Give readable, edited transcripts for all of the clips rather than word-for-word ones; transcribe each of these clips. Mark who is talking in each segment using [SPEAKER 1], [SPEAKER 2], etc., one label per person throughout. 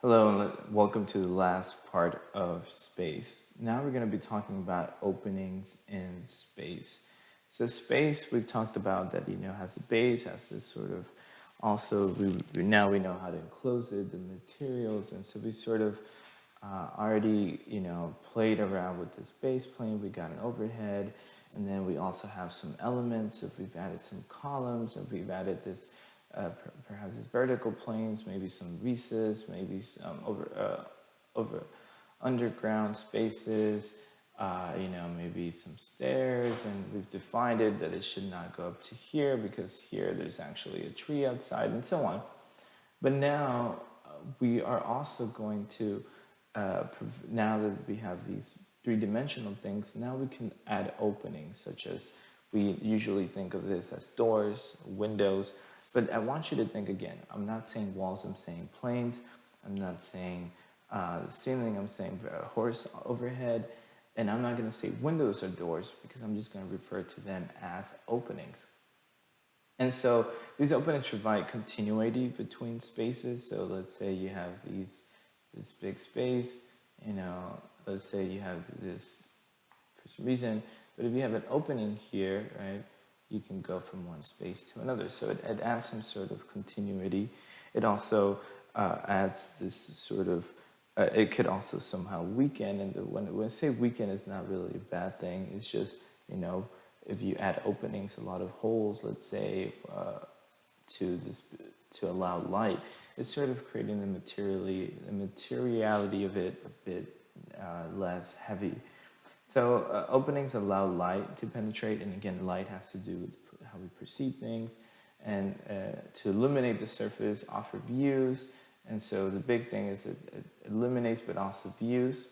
[SPEAKER 1] Hello, and welcome to the last part of space. Now we're going to be talking about openings in space. So space, we've talked about that, has a base, has this sort of, also, now we know how to enclose it, the materials, and so we sort of already, played around with this base plane. We got an overhead, and then we also have some elements. If we've added some columns, if we've added this, perhaps these vertical planes, maybe some recess, maybe some over underground spaces, maybe some stairs, and we've defined it that it should not go up to here because here there's actually a tree outside and so on. But now we are also going to, now that we have these three-dimensional things, now we can add openings, such as we usually think of this as doors, windows, but I want you to think again. I'm not saying walls, I'm saying planes. I'm not saying the ceiling, I'm saying horse overhead. And I'm not going to say windows or doors because I'm just going to refer to them as openings. And so these openings provide continuity between spaces. So let's say you have this big space, let's say you have this for some reason, but if you have an opening here, right, you can go from one space to another. So it adds some sort of continuity. It also adds this sort of, it could also somehow weaken. And when I say weaken, it's not really a bad thing. It's just, if you add openings, a lot of holes, let's say, to this to allow light, it's sort of creating the materiality of it a bit less heavy. So openings allow light to penetrate, and again, light has to do with how we perceive things, and to illuminate the surface, offer views. And so the big thing is it illuminates, but also views,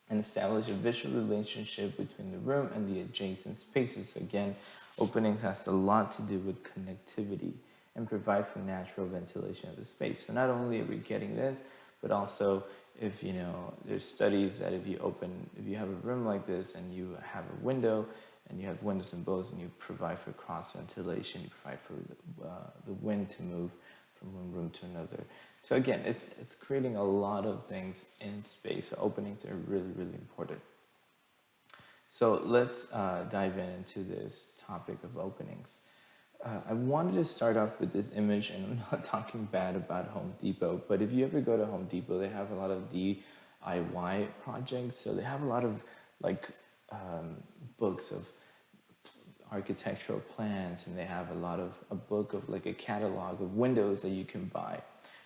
[SPEAKER 1] and establish a visual relationship between the room and the adjacent spaces. Again, openings has a lot to do with connectivity and provide for natural ventilation of the space. So not only are we getting this, but also if there's studies that if you have a room like this and you have a window and you have windows in both and you provide for cross ventilation, you provide for the wind to move from one room to another. So again, it's creating a lot of things in space. So openings are really, really important. So let's dive into this topic of openings. I wanted to start off with this image, and I'm not talking bad about Home Depot, but if you ever go to Home Depot, they have a lot of DIY projects. So they have a lot of books of architectural plans, and they have a book of like a catalog of windows that you can buy.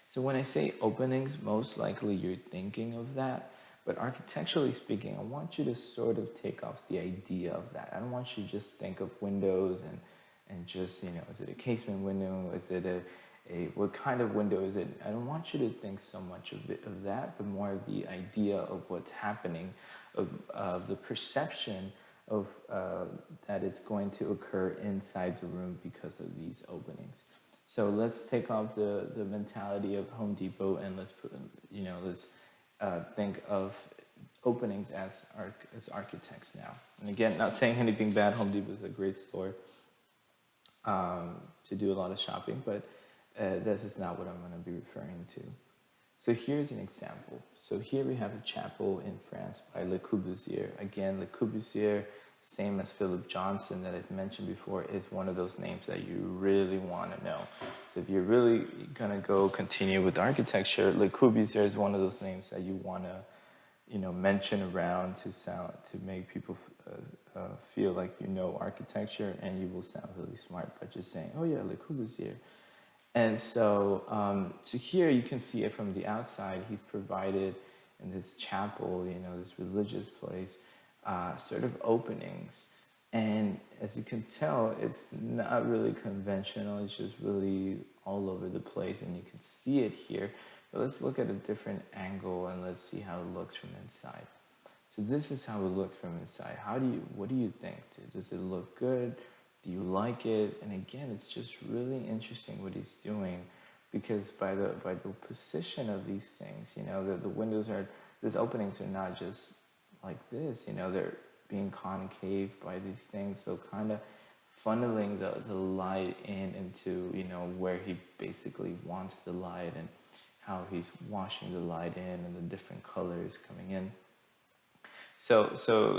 [SPEAKER 1] So when I say openings, most likely you're thinking of that. But architecturally speaking, I want you to sort of take off the idea of that. I don't want you to just think of windows and just, is it a casement window? Is it what kind of window is it? I don't want you to think so much of that, but more of the idea of what's happening, of the perception of that is going to occur inside the room because of these openings. So let's take off the mentality of Home Depot and let's think of openings as architects now. And again, not saying anything bad. Home Depot is a great store to do a lot of shopping, but this is not what I'm going to be referring to. So here's an example. So here we have a chapel in France by Le Corbusier. Again, Le Corbusier, same as Philip Johnson that I've mentioned before, is one of those names that you really want to know. So if you're really going to go continue with architecture, Le Corbusier is one of those names that you want to, mention around to make people feel like you know architecture, and you will sound really smart by just saying, "Oh yeah, Le Corbusier." And so here you can see it from the outside. He's provided in this chapel, this religious place, sort of openings. And as you can tell, it's not really conventional. It's just really all over the place, and you can see it here. But let's look at a different angle and let's see how it looks from inside. So this is how it looks from inside. What do you think? Does it look good? Do you like it? And again, it's just really interesting what he's doing, because by the position of these things, the windows these openings are not just like this, they're being concave by these things, so kind of funneling the light into, where he basically wants the light, and how he's washing the light in and the different colors coming in. So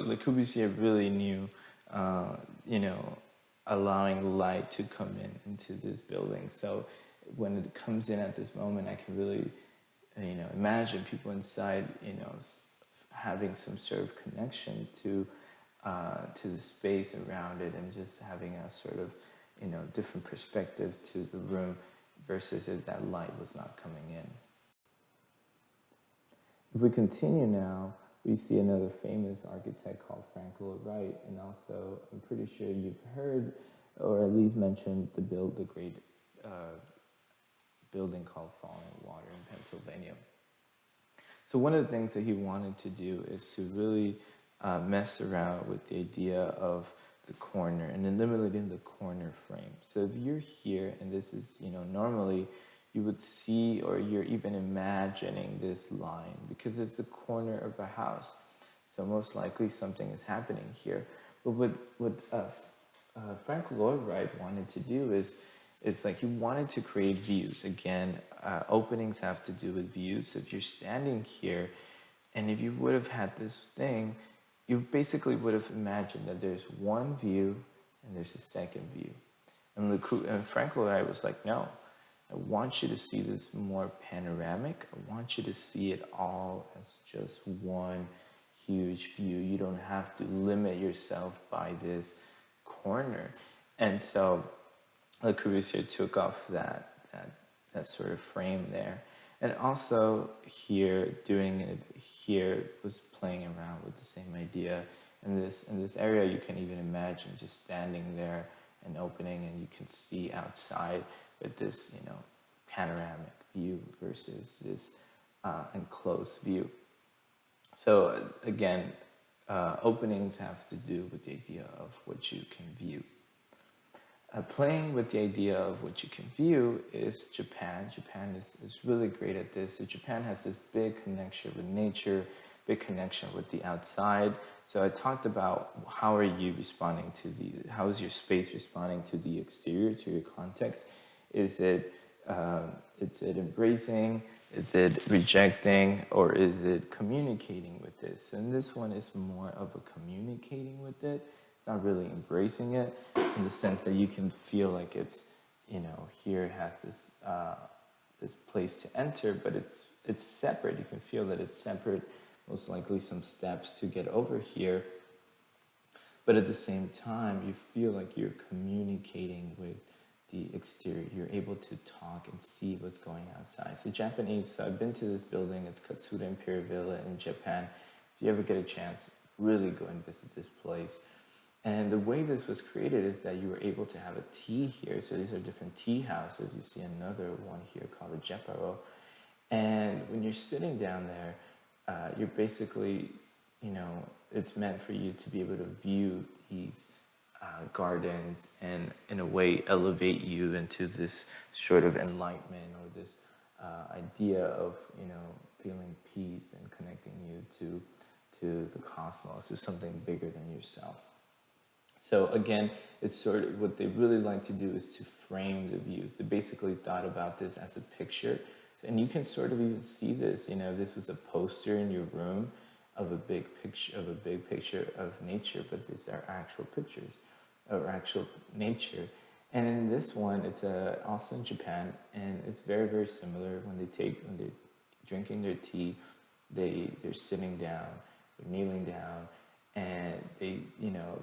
[SPEAKER 1] Le Corbusier really knew, uh, you know, allowing light to come in into this building. So when it comes in at this moment, I can really, imagine people inside, having some sort of connection to the space around it, and just having a sort of, different perspective to the room versus if that light was not coming in. If we continue now, we see another famous architect called Frank Lloyd Wright, and also I'm pretty sure you've heard, or at least mentioned, the great building called Falling Water in Pennsylvania. So one of the things that he wanted to do is to really mess around with the idea of the corner and eliminating the corner frame. So if you're here, and this is, normally you would see, or you're even imagining this line because it's the corner of a house. So most likely something is happening here. But what Frank Lloyd Wright wanted to do is, it's like he wanted to create views. Again, openings have to do with views. So if you're standing here, and if you would have had this thing, you basically would have imagined that there's one view and there's a second view. And Frank Lloyd Wright was like, no, I want you to see this more panoramic. I want you to see it all as just one huge view. You don't have to limit yourself by this corner. And so Le Corbusier took off that sort of frame there. And also here, doing it here, was playing around with the same idea. In this area, you can even imagine just standing there and opening, and you can see outside with this, panoramic view versus this enclosed view. So again, openings have to do with the idea of what you can view. Playing with the idea of what you can view is Japan. Japan is really great at this. So Japan has this big connection with nature, big connection with the outside. So I talked about how is your space responding to the exterior, to your context? Is it embracing? Is it rejecting? Or is it communicating with this? And this one is more of a communicating with it. It's not really embracing it, in the sense that you can feel like it's, here it has this place to enter, but it's separate. You can feel that it's separate, most likely some steps to get over here. But at the same time, you feel like you're communicating with the exterior. You're able to talk and see what's going outside. So Japanese, I've been to this building, it's Katsura Imperial Villa in Japan. If you ever get a chance, really go and visit this place. And the way this was created is that you were able to have a tea here. So these are different tea houses. You see another one here called a Jepparo. And when you're sitting down there, you're basically, it's meant for you to be able to view these gardens and in a way elevate you into this sort of enlightenment, or this idea of, feeling peace and connecting you to the cosmos, to something bigger than yourself. So again, it's sort of what they really like to do is to frame the views. They basically thought about this as a picture. And you can sort of even see this, if this was a poster in your room of a big picture of nature, but these are actual pictures or actual nature. And in this one, it's also in Japan, and it's very, very similar. When they're drinking their tea, they're sitting down, they're kneeling down, and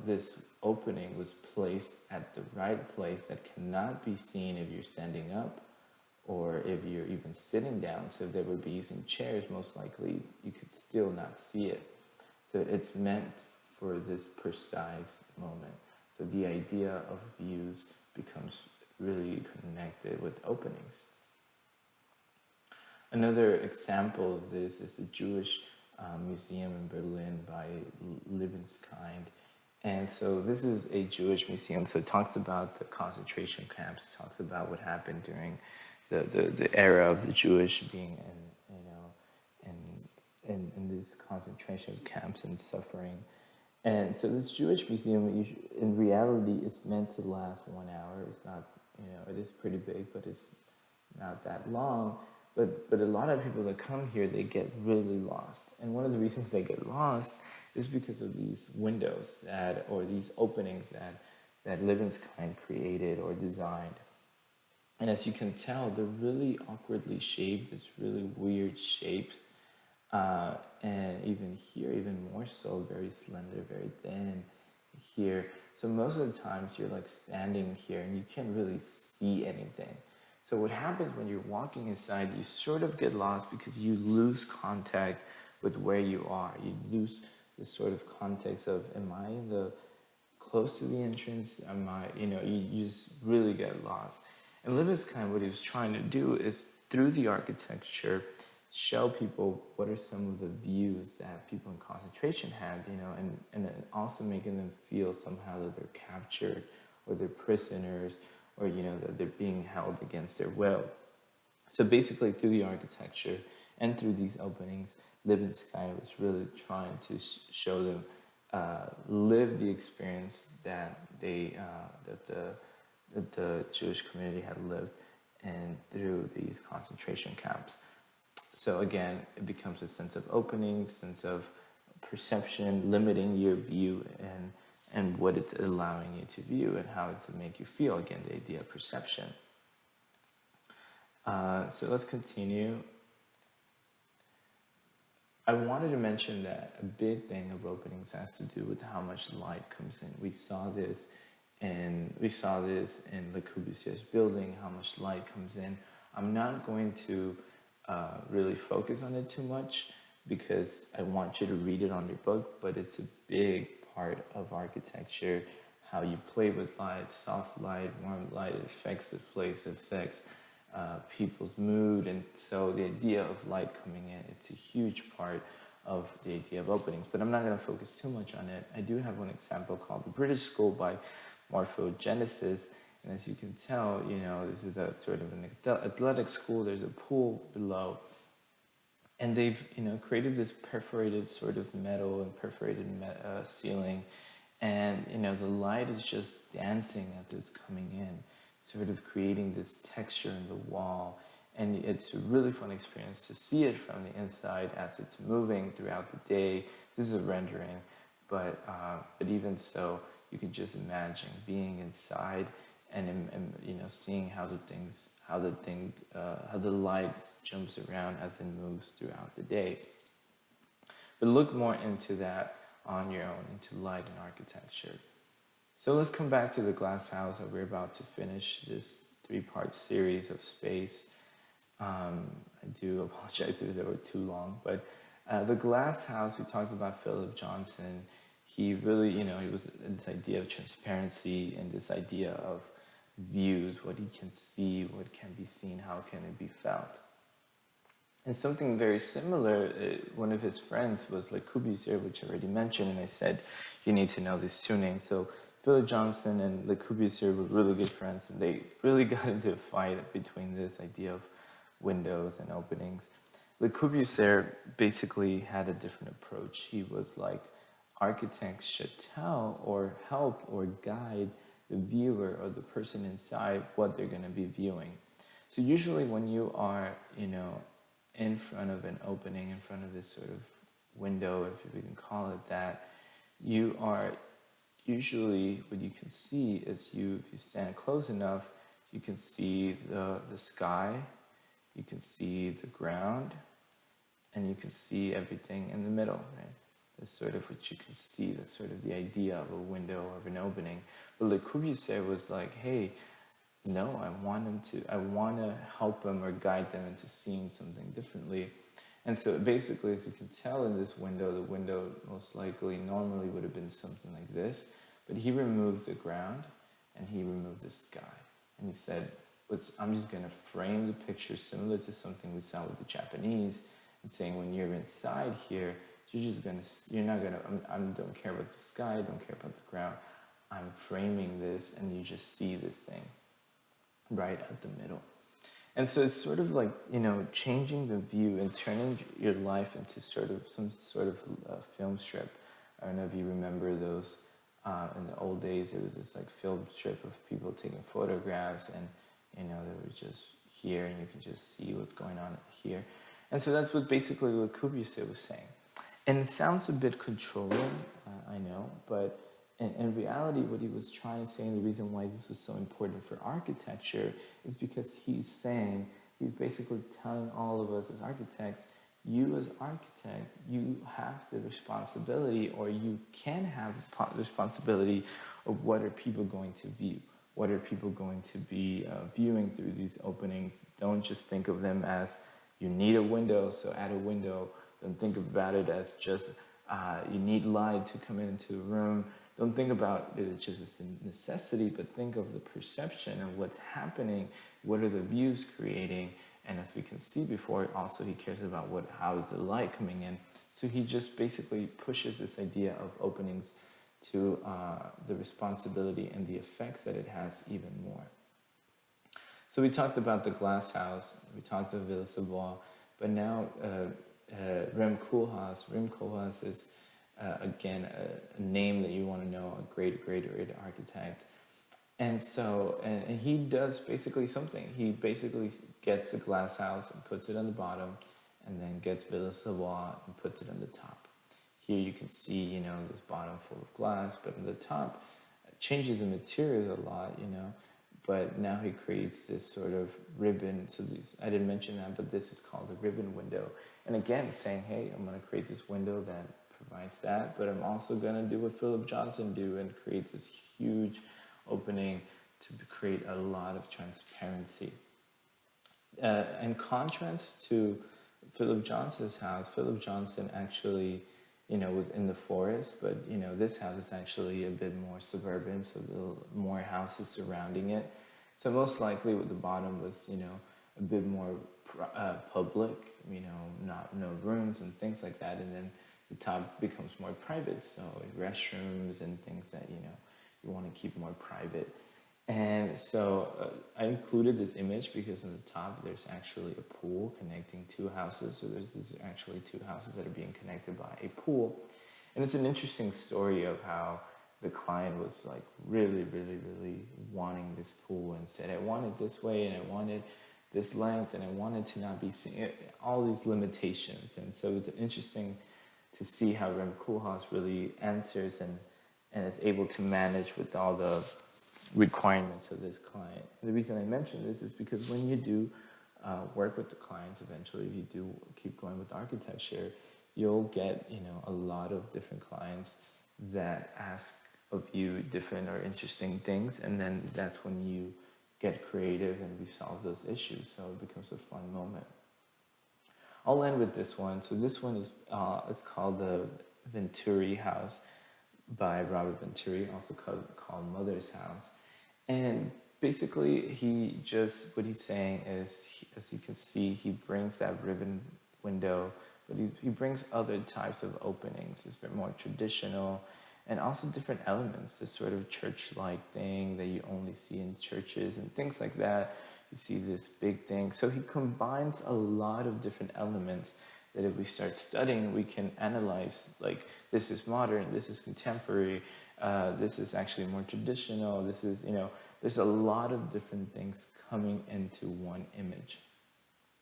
[SPEAKER 1] this opening was placed at the right place that cannot be seen if you're standing up or if you're even sitting down. So if they would be using chairs, most likely you could still not see it. So it's meant for this precise moment. So the idea of views becomes really connected with openings. Another example of this is the Jewish museum in Berlin by Liebeskind. And so this is a Jewish museum. So it talks about the concentration camps, talks about what happened during the era of the Jewish being in these concentration camps and suffering. And so this Jewish museum, in reality, is meant to last 1 hour. It's not, it is pretty big, but it's not that long. But a lot of people that come here, they get really lost. And one of the reasons they get lost is because of these windows that, or these openings that Libeskind created or designed. And as you can tell, they're really awkwardly shaped. It's really weird shapes. And even here, even more so, very slender, very thin here. So most of the times you're like standing here and you can't really see anything. So what happens when you're walking inside, you sort of get lost because you lose contact with where you are. You lose this sort of context of, am I in the close to the entrance? Am I, you just really get lost. And Libeskind, what he was trying to do is through the architecture, show people what are some of the views that people in concentration had, and then also making them feel somehow that they're captured or they're prisoners or, that they're being held against their will. So basically through the architecture and through these openings, Libeskind was really trying to show them live the experience that the Jewish community had lived and through these concentration camps. So again, it becomes a sense of opening, sense of perception, limiting your view and what it's allowing you to view and how to make you feel. Again, the idea of perception. So let's continue. I wanted to mention that a big thing of openings has to do with how much light comes in. We saw this in Le Corbusier's building, how much light comes in. I'm not going to really focus on it too much because I want you to read it on your book, but it's a big part of architecture, how you play with light, soft light, warm light, it affects the place, it affects people's mood, and so the idea of light coming in, it's a huge part of the idea of openings, but I'm not going to focus too much on it. I do have one example called The British School by Morphogenesis, and as you can tell, this is a sort of an athletic school. There's a pool below, and they've created this perforated sort of metal and perforated ceiling, and the light is just dancing as it's coming in, sort of creating this texture in the wall. And it's a really fun experience to see it from the inside as it's moving throughout the day. This is a rendering, but even so, you can just imagine being inside and seeing how the light jumps around as it moves throughout the day. But look more into that on your own, into light and architecture. So let's come back to the glass house, and we're about to finish this 3-part series of space. I do apologize if they were too long, but the glass house, we talked about Philip Johnson. He really, he was this idea of transparency and this idea of views, what he can see, what can be seen, how can it be felt. And something very similar, one of his friends was Le Corbusier, which I already mentioned, and I said, you need to know these two names. So Philip Johnson and Le Corbusier were really good friends, and they really got into a fight between this idea of windows and openings. Le Corbusier basically had a different approach. He was like, architects should tell or help or guide the viewer or the person inside what they're going to be viewing. So usually when you are, in front of an opening, in front of this sort of window, if we can call it that, you are usually, what you can see is if you stand close enough, you can see the sky, you can see the ground, and you can see everything in the middle, right? That's sort of what you can see. That's sort of the idea of a window, of an opening. But Le Corbusier was like, hey, no, I want to help them or guide them into seeing something differently. And so basically, as you can tell in this window, the window most likely normally would have been something like this, but he removed the ground and he removed the sky. And he said, I'm just going to frame the picture similar to something we saw with the Japanese, and saying when you're inside here, you're not going to, I don't care about the sky, I don't care about the ground. I'm framing this and you just see this thing right at the middle. And so it's sort of like, changing the view and turning your life into some sort of film strip. I don't know if you remember those. In the old days, there was this like film strip of people taking photographs, and there were just here, and you can just see what's going on here. And so that's basically what Corbusier was saying. And it sounds a bit controlling, I know, but in reality, what he was trying to say, and the reason why this was so important for architecture, is because he's basically telling all of us as architects, you as architect, you have the responsibility, or you can have the responsibility of what are people going to view. What are people going to be viewing through these openings? Don't just think of them as you need a window, so add a window. Don't think about it as just you need light to come into the room. Don't think about it as just a necessity, but think of the perception of what's happening, what are the views creating, and as we can see before, also he cares about how is the light coming in. So he just basically pushes this idea of openings to the responsibility and the effect that it has even more. So we talked about the glass house, we talked about Villa-Savoye, but now Rem Koolhaas. Rem Koolhaas is, again, a name that you want to know, a great, great, great architect. And so, and he does basically something. He basically gets the glass house and puts it on the bottom, and then gets Villa-Savoye and puts it on the top. Here you can see, this bottom full of glass, but on the top, changes the materials a lot, but now he creates this sort of ribbon. So I didn't mention that, but this is called the ribbon window. And again, saying, hey, I'm going to create this window that provides that, but I'm also going to do what Philip Johnson do and create this huge opening to create a lot of transparency. In contrast to Philip Johnson's house, Philip Johnson actually, was in the forest, but, this house is actually a bit more suburban, so more houses surrounding it. So most likely with the bottom was, a bit more public, no rooms and things like that. And then the top becomes more private, so restrooms and things that, you want to keep more private. And so I included this image because on the top there's actually a pool connecting two houses. So there's actually two houses that are being connected by a pool. And it's an interesting story of how the client was like really, really, really wanting this pool and said, I want it this way and I wanted this length and I wanted to not be seeing all these limitations. And so it's interesting to see how Rem Koolhaas really answers and is able to manage with all the requirements of this client. And the reason I mention this is because when you do work with the clients, eventually if you do keep going with architecture, you'll get a lot of different clients that ask of you different or interesting things, and then that's when you get creative and resolve those issues, so it becomes a fun moment. I'll end with this one. So this one is it's called the Venturi House by Robert Venturi, also called Mother's House. And basically, what he's saying is, as you can see, he brings that ribbon window, but he brings other types of openings. It's very more traditional, and also different elements, this sort of church-like thing that you only see in churches and things like that. You see this big thing. So he combines a lot of different elements that if we start studying, we can analyze, like, this is modern, this is contemporary, this is actually more traditional, this is, there's a lot of different things coming into one image.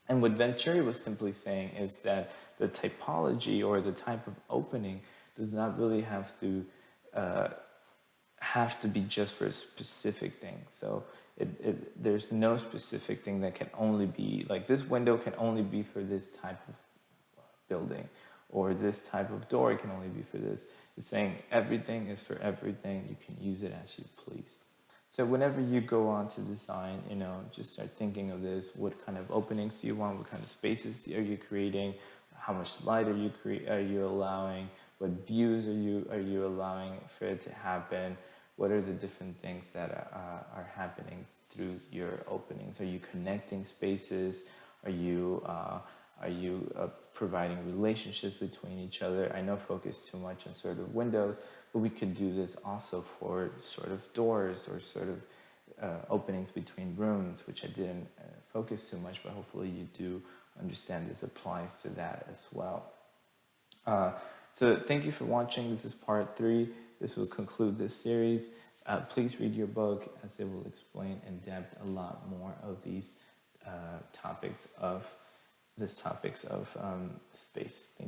[SPEAKER 1] And what Venturi was simply saying is that the typology or the type of opening does not really have to be just for a specific thing. So there's no specific thing that can only be, like, this window can only be for this type of building, or this type of door can only be for this. It's saying everything is for everything. You can use it as you please. So whenever you go on to design, just start thinking of this. What kind of openings do you want? What kind of spaces are you creating? How much light are you allowing? What views are you allowing for it to happen? What are the different things that are happening through your openings? Are you connecting spaces? Are you providing relationships between each other? I know focus too much on sort of windows, but we could do this also for sort of doors or sort of openings between rooms, which I didn't focus too much, but hopefully you do understand this applies to that as well. So thank you for watching. This is part 3. This will conclude this series. Please read your book, as it will explain in depth a lot more of these topics of space. Thank you.